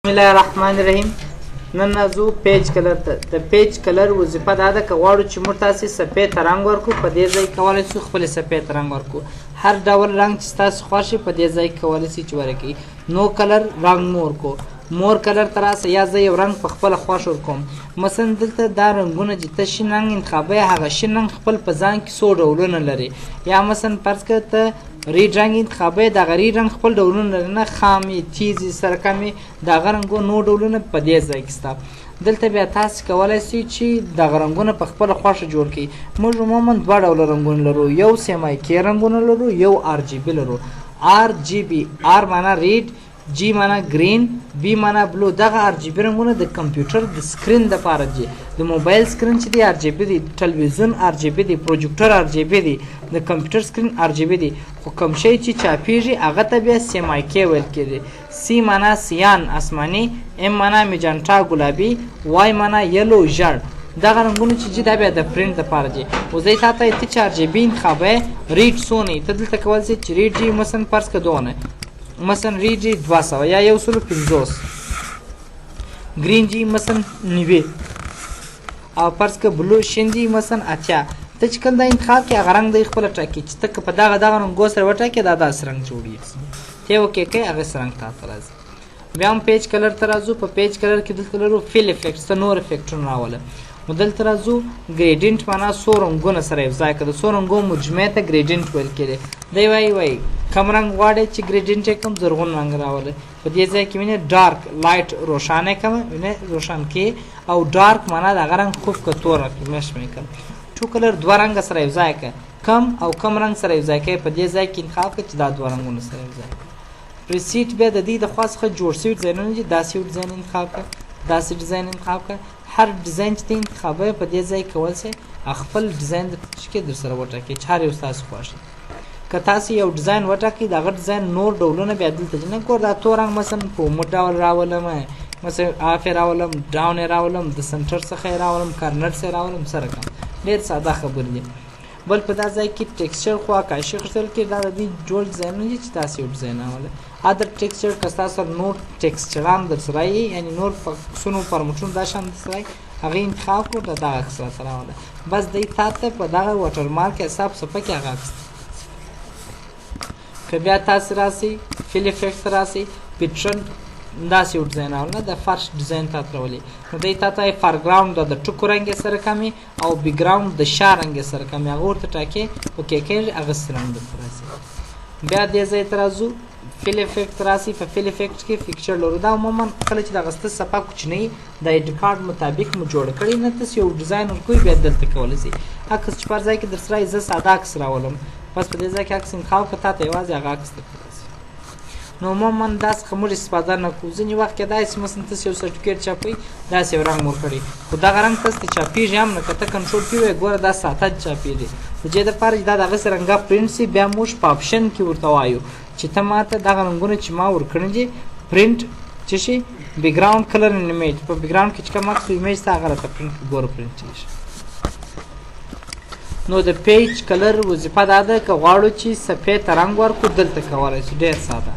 بسم الله الرحمن الرحیم. نن راځو پیج کلر ته. د پیج کلر وظیفه دا ده که غواړو چې موږ تاسې سفید رنګ ورکړو، په دې ځای کولی شو خپل سفید رنګ ورکړو. هر ډول رنګ چې ستاسو خوښ وي په دې ځای کولی شي چې ورکړي. نو کلر رنګ مو ورکړو. مور کلر ته راسه، یا زه یو رنګ په خپله خوښ ورکوم. مثلا دلته دا رنګونه چې ته شین رنګ انتخابوي، هغه شین رنګ خپل په ځان کې څو ډولونه لري. یا مثلا فرض کړه ته ریډ رنګ انتخابوي، دغه ریډ رنګ خپل ډولونه لري، نه خام یې، تیز یې، سرکم یې، دغه رنګو نو ډولونه په دې ځای کې شته. دلته بیا تاسې کولی شئ چې دغه رنګونه په خپله خوښه جوړ کړئ. موږ عموما دوه ډوله رنګونه لرو، یو سیمایکي رنګونه لرو، یو آر جی بي لرو. آر جی بي، آر معنا ریډ، جی معنا گرین، بی معنا بلو. دغه آر جی بي رنګونه د کمپیوټر د سکرین دپاره دي. د موبایل سکرین چې دی آر جی بي دی، ټلویزیون آر جی بي دی، پروجیکټر آر جی بي دی، د کمپیوټر سکرین آر جی بي دی. خو کوم شی چې چاپیږي هغه ته بیا سیمایکي ویل کېږي. سی معنا سیان آسماني، ام معنا میجنټا ګلابي، وای معنا یلو ژړ. دغه رنګونه چې دا بیا د پرنټ دپاره دي. خو زه تا ته ته چې آر جی بي انتخابوې ریډ څونه ته دلته کولی شې چې ریډ جي مثلا فرض کړه دونه، مثلا ریډ جي 200 یا 150، گرین جی مثلا 90، او فرض کړه بلو شین جي مثلا 80. ته چې کوم دا انتخاب کړې هغه رنګ دی خپله ټاکي چې ته که په دغه رنګو سره وټاکې دا داسې رنګ جوړېږي. ته یې اوکې کوې هغسې رنګ تا ته راځي. بیا هم پیج کلر ته راځو. په پیج کلر کې دلته لرو فیل افیکټس، ته نور افیکټونه راوله. نو دلته راځو ګریډینټ معنا څو رنګونه سره یو ځای کړه. د څو رنګو مجموعې ته ګریډینټ ویل کېږي. دی وایي کم رنګ غواړئ چې ګریډینټ یې کم، زرغون رنګ راوله. په دې ځای کې وینئ ډارک لایټ روښانه یې کمه، وینئ روښان کې، او ډارک معنا د هغه رنګ خوب که تور کړي مشمې کړه. ټو کلر دوه رنګه سره یو ځای کړه. کم او کم رنګ سره یو ځای کوي. په دې ځای کې انتخاب کړه چې دا دوه رنګونه سره یو ځای کړه. پریسیټ بیا د دې د خوا څخه جوړ شوي ډیزاینونه دي. داسې یو ډیزاین انتخاب کړه، داسې ډیزاین انتخاب کړه. هر ډیزاین چې ته انتخابوې په دې ځای کولی شئ خپل ډیزاین د کې در سره وټاکئ چې هر یو ستاسو خوښ وي. که تاسې یو ډیزاین وټاکئ، د هغه ډیزاین نور ډولونه بیا دلته دي. نه ګور دا تور رنګ مثلا په موټ ډول راولم، مثلا آف یې راولم، ډاون یې راولم، د سنټر څخه یې راولم، کارنر څخه یې راولم، سره کړم. ډېر ساده خبرې دي. بل په دا ځای کې ټیکسچر خو عکاسي اخیستل کېږي. دا د دې جوړ ډیزاینونه دي چې تاسې یو ډیزاین راوله. ادر ټیکسچر که ستاسو سره نور ټیکسچران در سره یي، یعنې نور فکسونو فارمټونو دا شان در سره یي، هغه انتخاب کړو، د دغه عکس راته راوله. بس دی تا ته په دغه واټرمارک حساب صفحه کې هغه عکس. که بیا تاسې راسئ فیل افیکټ ته راسئ، پیټرن داسې یو ډیزاین راوله، د فرش ډیزاین تا ته راولي. نو دی تا ته فارګراونډ د ټکو رنګ یې سره کمي، او بیکګراونډ د شا رنګ یې سره کمي. هغه ورته ټاکې اوکې کېږي، هغسې رنګ درته راسي. بیا دې ځای ته راځو فیل افیکټ راسي. په فیل افیکټ کې فکچر لرو. دا عموما کله چې دغه ستاسو صفحه کوچنۍ د ایډ کارډ مطابق مو جوړه کړې، نه تاسو یو ډیزاین ورکوئ بیا دلته کولی شئ. عکس چې پر ځای کې در سره زه ساده عکس راولم، بس په دې ځای کې عکس انتخاب کړه، تا ته یوازې هغه عکس درته راسي. نو عموما داسې څخه موږ استفاده نه کوو. ځینې وخت کې داسې مثلا تاسو یو سرټیفیکټ چاپوئ، داسې یو رنګ ورکړئ، خو دغه رنګ تاسو ته چاپېږي هم نه. که ته کنټرول پې ووایې ګوره دا ساته چاپېږي. د دې دپاره چې دا دغسې رنګه پرنټ شي، بیا موږ په آپشن کې ورته وایو چې ته ماته دغه رنګونه چې ما ورکړي دي پرنټ څه شي، بیکګراونډ کلر ان ایمیج. په بیکګراونډ کې چې کوم عکس ایمیج ته هغه راته پرنټ کړي، ګوره پرنټ شي. نو د پیج کلر وظیفه دا ده که غواړو چې سفید رنګ ورکړو، دلته کولی شو. ډېر ساده.